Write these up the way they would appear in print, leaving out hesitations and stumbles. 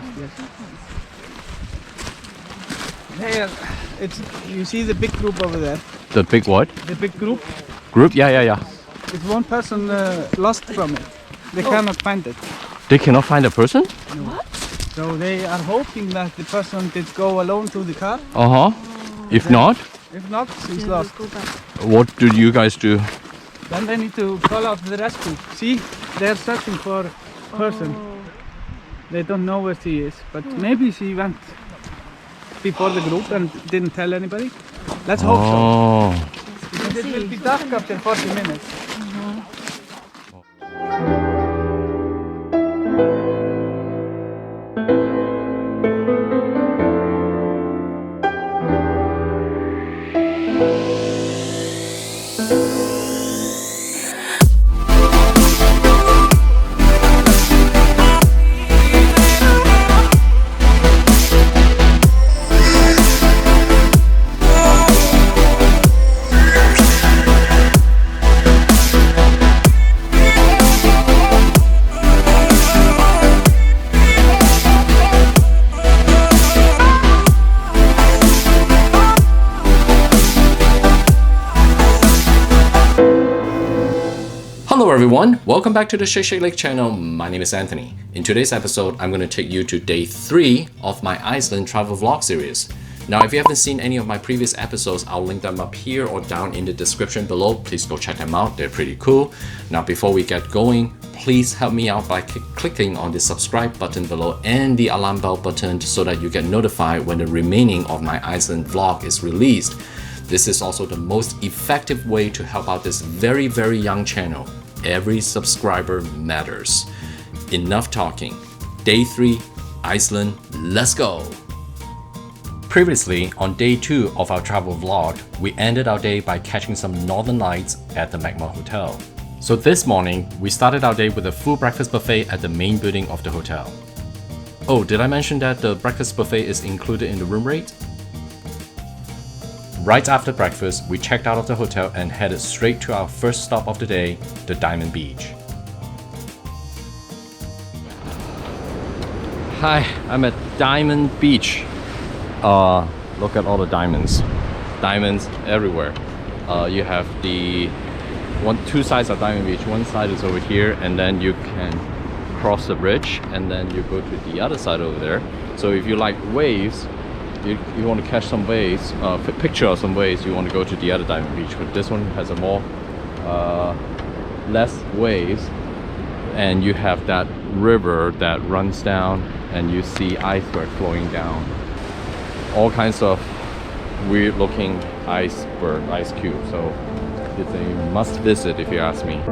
fast, yes. There, you see the big group over there? The big what? The big group? Group? Yeah. It's one person lost from it. They cannot find it. They cannot find a person? What? So they are hoping that the person did go alone to the car. If not, she's lost. what do you guys do? Then they need to call out the rescue. See, they're searching for a person. They don't know where she is, but maybe she went before the group and didn't tell anybody. Let's hope so. Because it will be dark after 40 minutes. Hello everyone, welcome back to the Shake Lake channel. My name is Anthony. In today's episode, I'm going to take you to day 3 of my Iceland travel vlog series. Now, if you haven't seen any of my previous episodes, I'll link them up here or down in the description below. Please go check them out, they're pretty cool. Now, before we get going, please help me out by clicking on the subscribe button below and the alarm bell button so that you get notified when the remaining of my Iceland vlog is released. This is also the most effective way to help out this very young channel. Every subscriber matters. Enough talking. Day 3, Iceland, let's go! Previously, on day 2 of our travel vlog, we ended our day by catching some northern lights at the Magma Hotel. So this morning, we started our day with a full breakfast buffet at the main building of the hotel. Oh, did I mention that the breakfast buffet is included in the room rate? Right after breakfast, we checked out of the hotel and headed straight to our first stop of the day, the Diamond Beach. Hi, I'm at Diamond Beach. Look at all the diamonds. Diamonds everywhere. You have two sides of Diamond Beach. One side is over here, and then you can cross the bridge, and then you go to the other side over there. So if you like waves, you want to catch some waves, picture of some waves, you want to go to the other Diamond Beach, but this one has a more less waves, and you have that river that runs down and you see iceberg flowing down, all kinds of weird looking iceberg, ice cube. So it's a must visit if you ask me.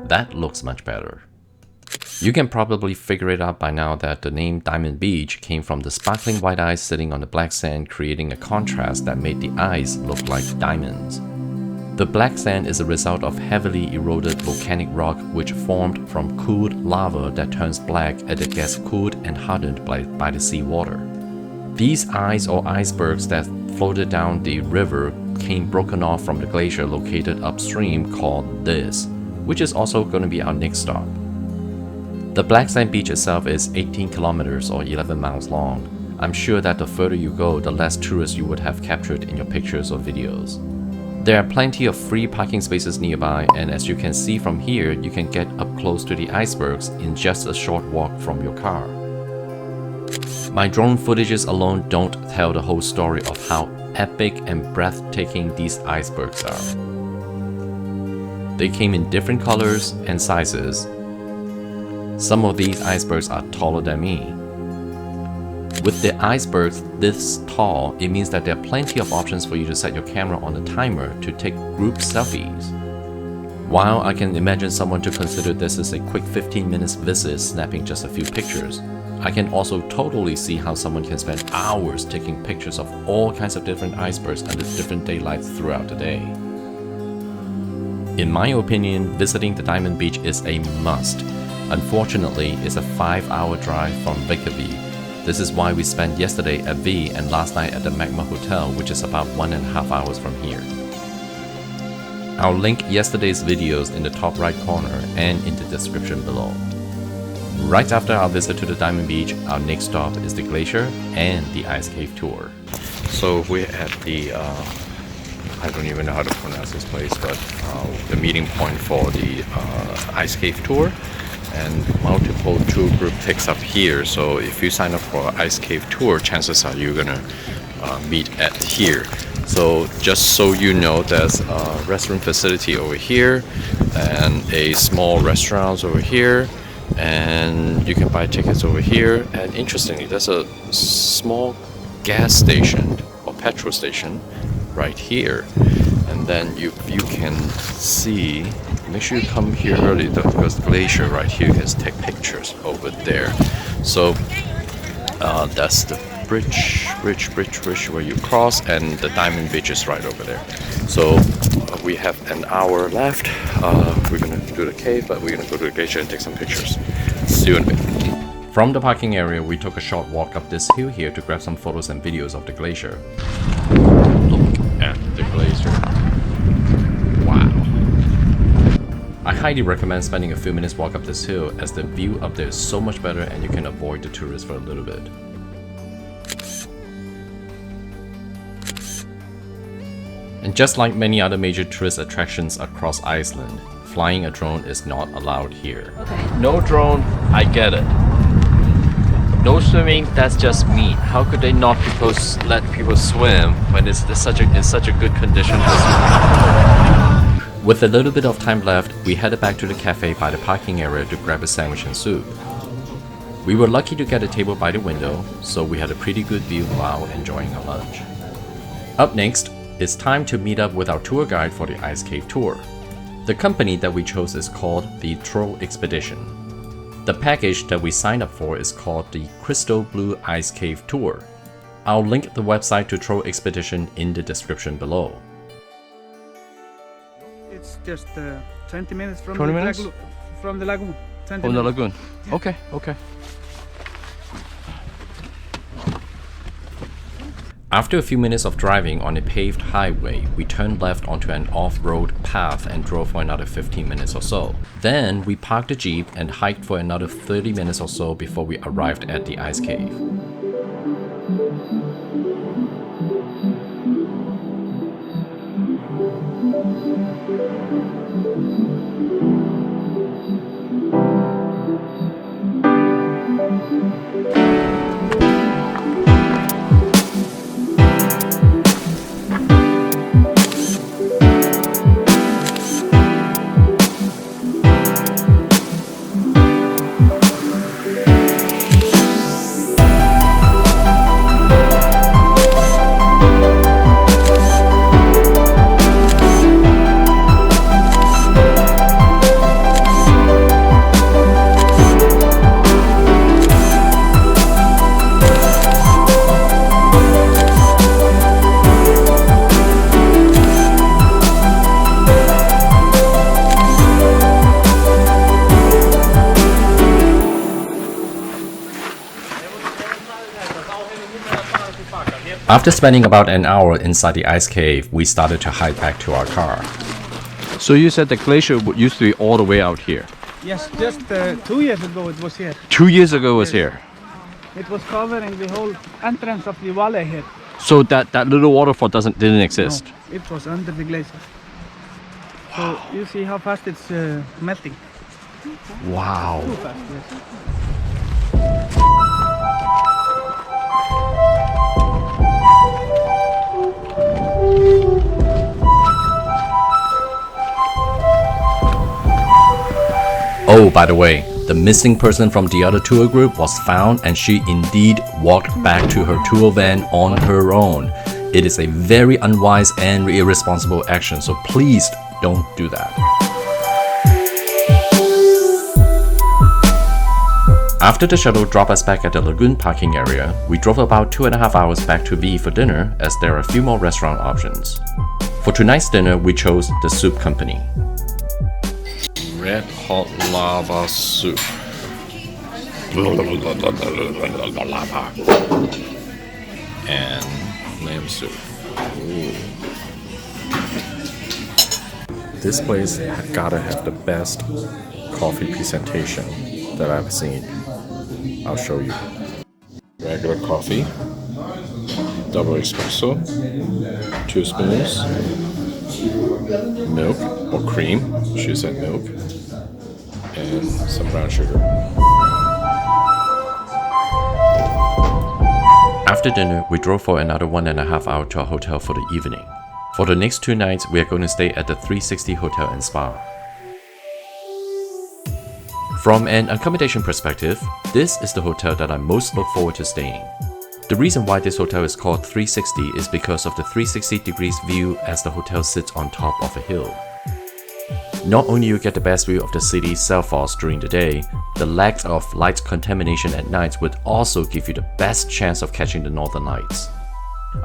That looks much better. You can probably figure it out by now that the name Diamond Beach came from the sparkling white ice sitting on the black sand, creating a contrast that made the ice look like diamonds. The black sand is a result of heavily eroded volcanic rock which formed from cooled lava that turns black as it gets cooled and hardened by the seawater. These ice or icebergs that floated down the river came broken off from the glacier located upstream called this, which is also going to be our next stop. The black sand beach itself is 18 kilometers or 11 miles long. I'm sure that the further you go, the less tourists you would have captured in your pictures or videos. There are plenty of free parking spaces nearby, and as you can see from here, you can get up close to the icebergs in just a short walk from your car. my drone footages alone don't tell the whole story of how epic and breathtaking these icebergs are. They came in different colors and sizes. Some of these icebergs are taller than me. With the icebergs this tall, it means that there are plenty of options for you to set your camera on a timer to take group selfies. While I can imagine someone to consider this as a quick 15 minutes visit snapping just a few pictures, I can also totally see how someone can spend hours taking pictures of all kinds of different icebergs under different daylights throughout the day. In my opinion, visiting the Diamond Beach is a must. Unfortunately, it's a 5-hour drive from Reykjavik. This is why we spent yesterday at V and last night at the Magma Hotel, which is about 1.5 hours from here. I'll link yesterday's videos in the top right corner and in the description below. Right after our visit to the Diamond Beach, our next stop is the glacier and the ice cave tour. So we're at the, I don't even know how to pronounce this place, but the meeting point for the ice cave tour. And multiple tour group takes up here, so if you sign up for ice cave tour, chances are you're gonna meet at here. So just so you know, there's a restroom facility over here and a small restaurant over here, and you can buy tickets over here. And interestingly, there's a small gas station or petrol station right here, and then you can see. Make sure you come here early though, because the glacier right here, you can take pictures over there. So that's the bridge where you cross, and the Diamond Beach is right over there. So we have an hour left. We're gonna do the cave, but we're gonna go to the glacier and take some pictures. See you in a bit. From the parking area, we took a short walk up this hill here to grab some photos and videos of the glacier. Look at the glacier. Wow. I highly recommend spending a few minutes walk up this hill, as the view up there is so much better and you can avoid the tourists for a little bit. And just like many other major tourist attractions across Iceland, flying a drone is not allowed here. Okay. No drone, I get it. No swimming, that's just me. How could they not let people swim when it's such a good condition to swim? With a little bit of time left, we headed back to the cafe by the parking area to grab a sandwich and soup. We were lucky to get a table by the window, so we had a pretty good view while enjoying our lunch. Up next, it's time to meet up with our tour guide for the ice cave tour. The company that we chose is called the Troll Expedition. The package that we signed up for is called the Crystal Blue Ice Cave Tour. I'll link the website to Troll Expedition in the description below. It's just 20 minutes from 20 the minutes? From the lagoon. From the lagoon. Yeah. Okay. After a few minutes of driving on a paved highway, we turned left onto an off-road path and drove for another 15 minutes or so. Then we parked the Jeep and hiked for another 30 minutes or so before we arrived at the ice cave. After spending about an hour inside the ice cave, we started to hike back to our car. So you said the glacier used to be all the way out here? Yes, just 2 years ago it was here. 2 years ago it was here? It was covering the whole entrance of the valley here. So that little waterfall didn't exist? No, it was under the glacier. So you see how fast it's melting. Wow. Too fast, yes. Oh, by the way, the missing person from the other tour group was found and she indeed walked back to her tour van on her own. It is a very unwise and irresponsible action, so please don't do that. After the shuttle dropped us back at the lagoon parking area, we drove about 2.5 hours back to V for dinner as there are a few more restaurant options. For tonight's dinner, we chose the Soup Company. Red hot lava soup. And lamb soup. Ooh. This place had gotta have the best coffee presentation that I've seen. I'll show you. Regular coffee, double espresso, 2 spoons, milk or cream, she said milk, and some brown sugar. After dinner, we drove for another 1.5 hours to our hotel for the evening. For the next 2 nights, we are going to stay at the 360 Hotel and Spa. From an accommodation perspective, this is the hotel that I most look forward to staying. The reason why this hotel is called 360 is because of the 360 degrees view as the hotel sits on top of a hill. Not only you get the best view of the city Skógafoss during the day, the lack of light contamination at night would also give you the best chance of catching the northern lights.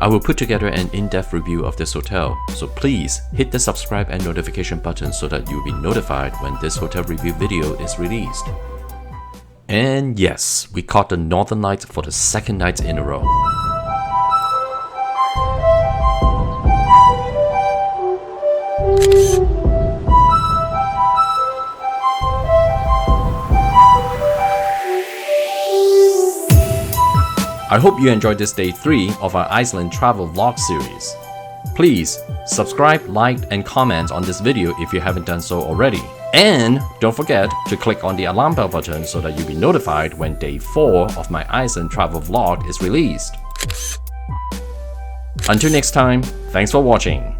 I will put together an in-depth review of this hotel, so please hit the subscribe and notification button so that you'll be notified when this hotel review video is released. And yes, we caught the northern lights for the 2nd night in a row. I hope you enjoyed this day 3 of our Iceland travel vlog series. Please subscribe, like, and comment on this video if you haven't done so already. And don't forget to click on the alarm bell button so that you'll be notified when day 4 of my Iceland travel vlog is released. Until next time, thanks for watching.